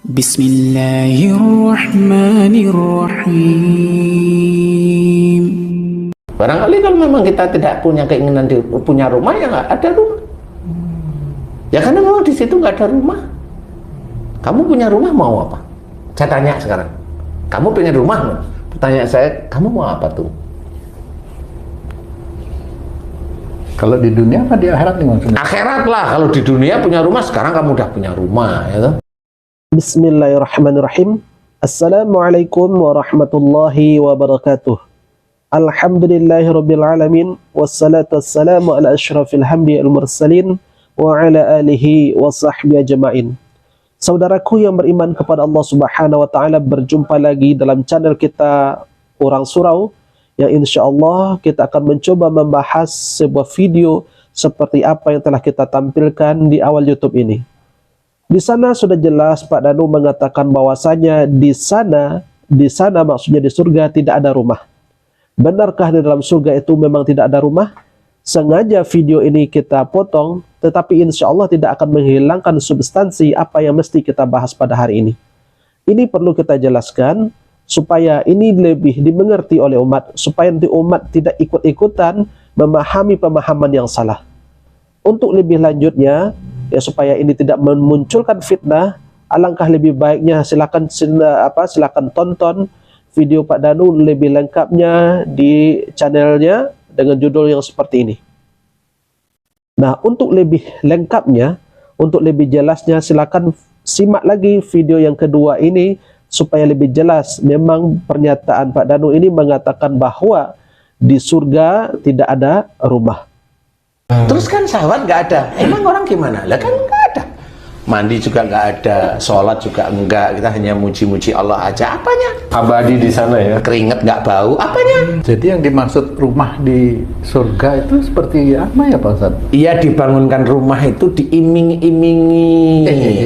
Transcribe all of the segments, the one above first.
Bismillahirrahmanirrahim. Barangkali kalau memang kita tidak punya keinginan punya rumah, ya nggak ada rumah. Ya karena memang di situ nggak ada rumah. Kamu punya rumah mau apa? Saya tanya sekarang. Kamu pengen rumah nggak? Pertanyaan saya, kamu mau apa tuh? Kalau di dunia apa di akhirat nih maksudnya? Akhirat lah. Kalau di dunia punya rumah, sekarang kamu udah punya rumah, ya toh? Bismillahirrahmanirrahim. Assalamualaikum warahmatullahi wabarakatuh. Alhamdulillahirabbil alamin wassalatu wassalamu ala asyrafil hamdiyal mursalin wa ala alihi wa sahbihi ajma'in. Saudaraku yang beriman kepada Allah Subhanahu wa taala, berjumpa lagi dalam channel kita Orang Surau, yang insyaallah kita akan mencoba membahas sebuah video seperti apa yang telah kita tampilkan di awal YouTube ini. Di sana sudah jelas Pak Danu mengatakan bahwasanya di sana maksudnya di surga tidak ada rumah. Benarkah di dalam surga itu memang tidak ada rumah? Sengaja video ini kita potong, tetapi insya Allah tidak akan menghilangkan substansi apa yang mesti kita bahas pada hari ini. Ini perlu kita jelaskan supaya ini lebih dimengerti oleh umat, supaya nanti umat tidak ikut-ikutan memahami pemahaman yang salah. Untuk lebih lanjutnya, ya supaya ini tidak memunculkan fitnah, alangkah lebih baiknya silakan tonton video Pak Danu lebih lengkapnya di channelnya dengan judul yang seperti ini. Nah, untuk lebih lengkapnya, untuk lebih jelasnya, silakan simak lagi video yang kedua ini supaya lebih jelas. Memang pernyataan Pak Danu ini mengatakan bahwa di surga tidak ada rumah. Terus kan sahabat nggak ada. Emang orang gimana? Lah kan nggak ada. Mandi juga nggak ada, sholat juga enggak. Kita hanya muji-muji Allah aja. Apanya? Abadi di sana ya. Keringet nggak bau. Apanya? Jadi yang dimaksud rumah di surga itu seperti apa ya Pak Ustadz? Iya, dibangunkan rumah itu diiming-imingi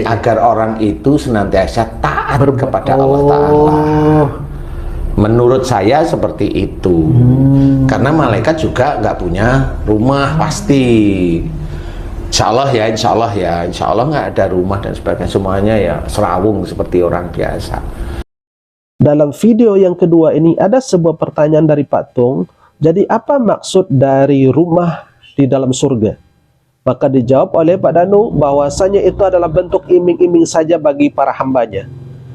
agar orang itu senantiasa taat kepada Allah Ta'ala. Menurut saya seperti itu. Karena malaikat juga nggak punya rumah pasti. Insya Allah nggak ada rumah dan sebagainya, semuanya ya serawung seperti orang biasa. Dalam video yang kedua ini ada sebuah pertanyaan dari Pak Tung. Jadi apa maksud dari rumah di dalam surga? Maka dijawab oleh Pak Danu bahwasanya itu adalah bentuk iming-iming saja bagi para hambanya.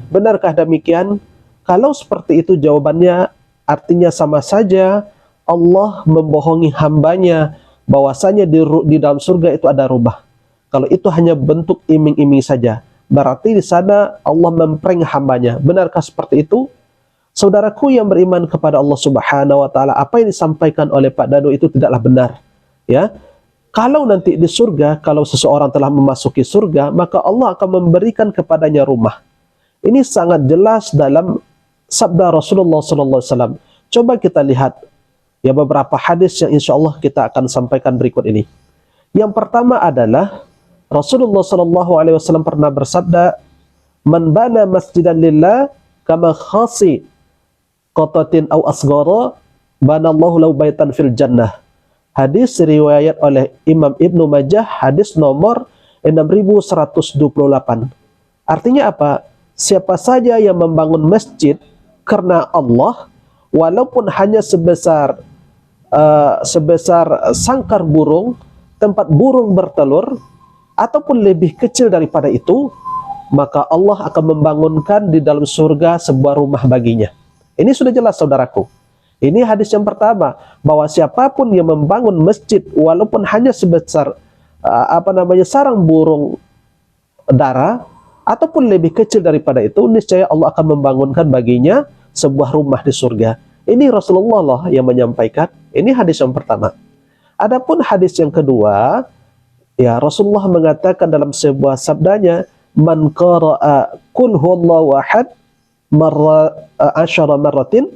Benarkah demikian? Kalau seperti itu jawabannya artinya sama saja Allah membohongi hambanya bahwasanya di dalam surga itu ada rumah. Kalau itu hanya bentuk iming-iming saja, berarti di sana Allah memprank hambanya. Benarkah seperti itu? Saudaraku yang beriman kepada Allah Subhanahu wa taala, apa yang disampaikan oleh Pak Danu itu tidaklah benar. Ya. Kalau nanti di surga, kalau seseorang telah memasuki surga, maka Allah akan memberikan kepadanya rumah. Ini sangat jelas dalam sabda Rasulullah SAW. Coba kita lihat ya beberapa hadis yang insya Allah kita akan sampaikan berikut ini. Yang pertama adalah Rasulullah SAW pernah bersabda, "Man bana masjidan lillah kama khasi qatatin aw asghara banallahu lahu baitan fil jannah." Hadis riwayat oleh Imam Ibnu Majah, hadis nomor 6128. Artinya apa? Siapa saja yang membangun masjid karena Allah, walaupun hanya sebesar sangkar burung, tempat burung bertelur, ataupun lebih kecil daripada itu, maka Allah akan membangunkan di dalam surga sebuah rumah baginya. Ini sudah jelas saudaraku. Ini hadis yang pertama, bahwa siapapun yang membangun masjid walaupun hanya sebesar sarang burung dara ataupun lebih kecil daripada itu, niscaya Allah akan membangunkan baginya sebuah rumah di surga. Ini Rasulullah yang menyampaikan. Ini hadis yang pertama. Adapun hadis yang kedua, ya Rasulullah mengatakan dalam sebuah sabdanya, "Man qara'a qul huwallahu ahad asyara marratin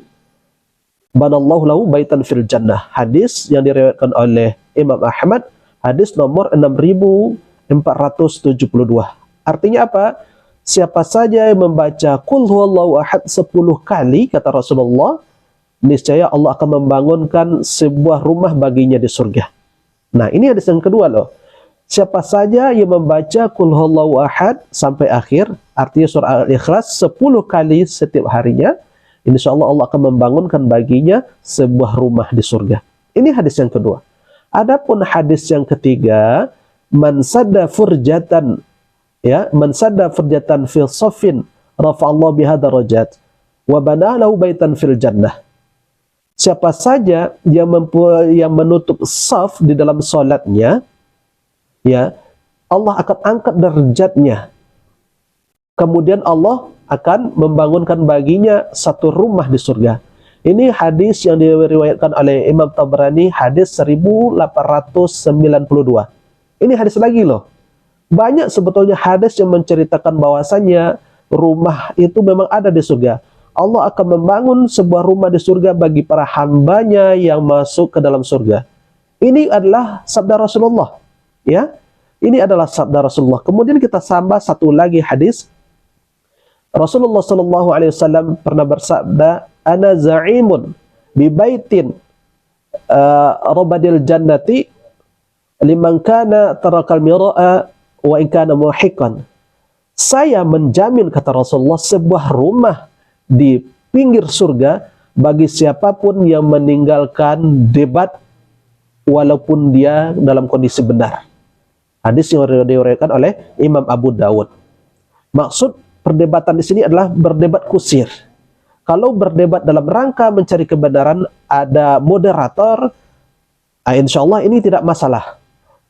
banallahu lahu baitan fil jannah." Hadis yang diriwayatkan oleh Imam Ahmad, hadis nomor 6472. Artinya apa? Siapa saja yang membaca Qul huwallahu ahad 10 kali, kata Rasulullah, niscaya Allah akan membangunkan sebuah rumah baginya di surga. Nah, ini hadis yang kedua loh. Siapa saja yang membaca Qul huwallahu ahad sampai akhir, artinya surah Al-Ikhlas 10 kali setiap harinya, insya Allah Allah akan membangunkan baginya sebuah rumah di surga. Ini hadis yang kedua. Adapun hadis yang ketiga, man sadda furjatan, ya, man sadda furjatan fil safin rafa'allahu biha darajat wa bana lahu baitan fil jannah. Siapa saja yang menutup saf di dalam salatnya, ya, Allah akan angkat derajatnya. Kemudian Allah akan membangunkan baginya satu rumah di surga. Ini hadis yang diriwayatkan oleh Imam Tabrani, hadis 1892. Ini hadis lagi loh. Banyak sebetulnya hadis yang menceritakan bahwasanya rumah itu memang ada di surga. Allah akan membangun sebuah rumah di surga bagi para hambanya yang masuk ke dalam surga. Ini adalah sabda Rasulullah, ya. Ini adalah sabda Rasulullah. Kemudian kita tambah satu lagi hadis. Rasulullah sallallahu alaihi wasallam pernah bersabda, "Ana za'imun bi baitin rabadil jannati liman kana tarakal mira'a wa in kana muhiqqan." Saya menjamin, kata Rasulullah, sebuah rumah di pinggir surga bagi siapapun yang meninggalkan debat walaupun dia dalam kondisi benar. Hadis yang diriwayatkan oleh Imam Abu Dawud. Maksud perdebatan di sini adalah berdebat kusir. Kalau berdebat dalam rangka mencari kebenaran, ada moderator, insya Allah ini tidak masalah.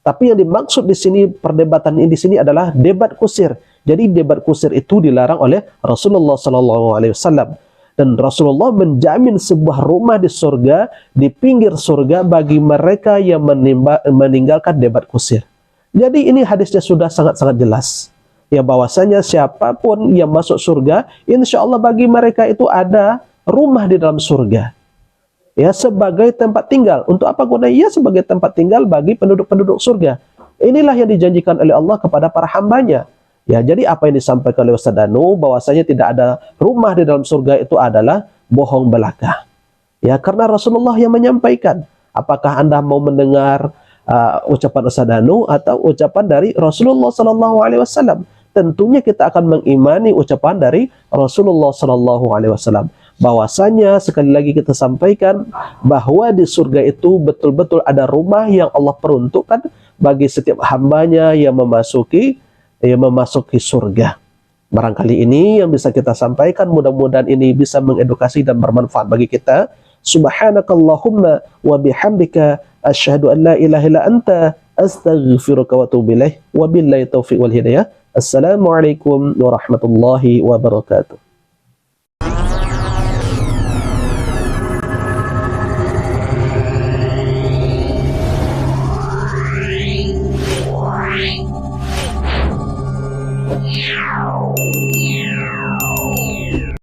Tapi yang dimaksud di sini, perdebatan ini di sini adalah debat kusir. Jadi debat kusir itu dilarang oleh Rasulullah SAW. Dan Rasulullah menjamin sebuah rumah di surga, di pinggir surga bagi mereka yang meninggalkan debat kusir. Jadi ini hadisnya sudah sangat-sangat jelas. Ya, bahwasanya siapapun yang masuk surga, insya Allah bagi mereka itu ada rumah di dalam surga. Ya, sebagai tempat tinggal. Untuk apa gunanya? Ya, sebagai tempat tinggal bagi penduduk-penduduk surga. Inilah yang dijanjikan oleh Allah kepada para hambanya. Ya, jadi apa yang disampaikan oleh Ustaz Danu, bahwasanya tidak ada rumah di dalam surga itu adalah bohong belaka. Ya, karena Rasulullah yang menyampaikan. Apakah Anda mau mendengar ucapan Ustaz Danu atau ucapan dari Rasulullah SAW? Tentunya kita akan mengimani ucapan dari Rasulullah SAW. Bahwasanya sekali lagi kita sampaikan bahwa di surga itu betul-betul ada rumah yang Allah peruntukkan bagi setiap hambanya yang memasuki surga. Barangkali ini yang bisa kita sampaikan, mudah-mudahan ini bisa mengedukasi dan bermanfaat bagi kita. Subhanakallahumma wa bihamdika asyhadu an la ilaha illa anta astaghfiruka wa atubu ilaik. Wabillahi taufiq wal hidayah. Assalamualaikum warahmatullahi wabarakatuh. Meow.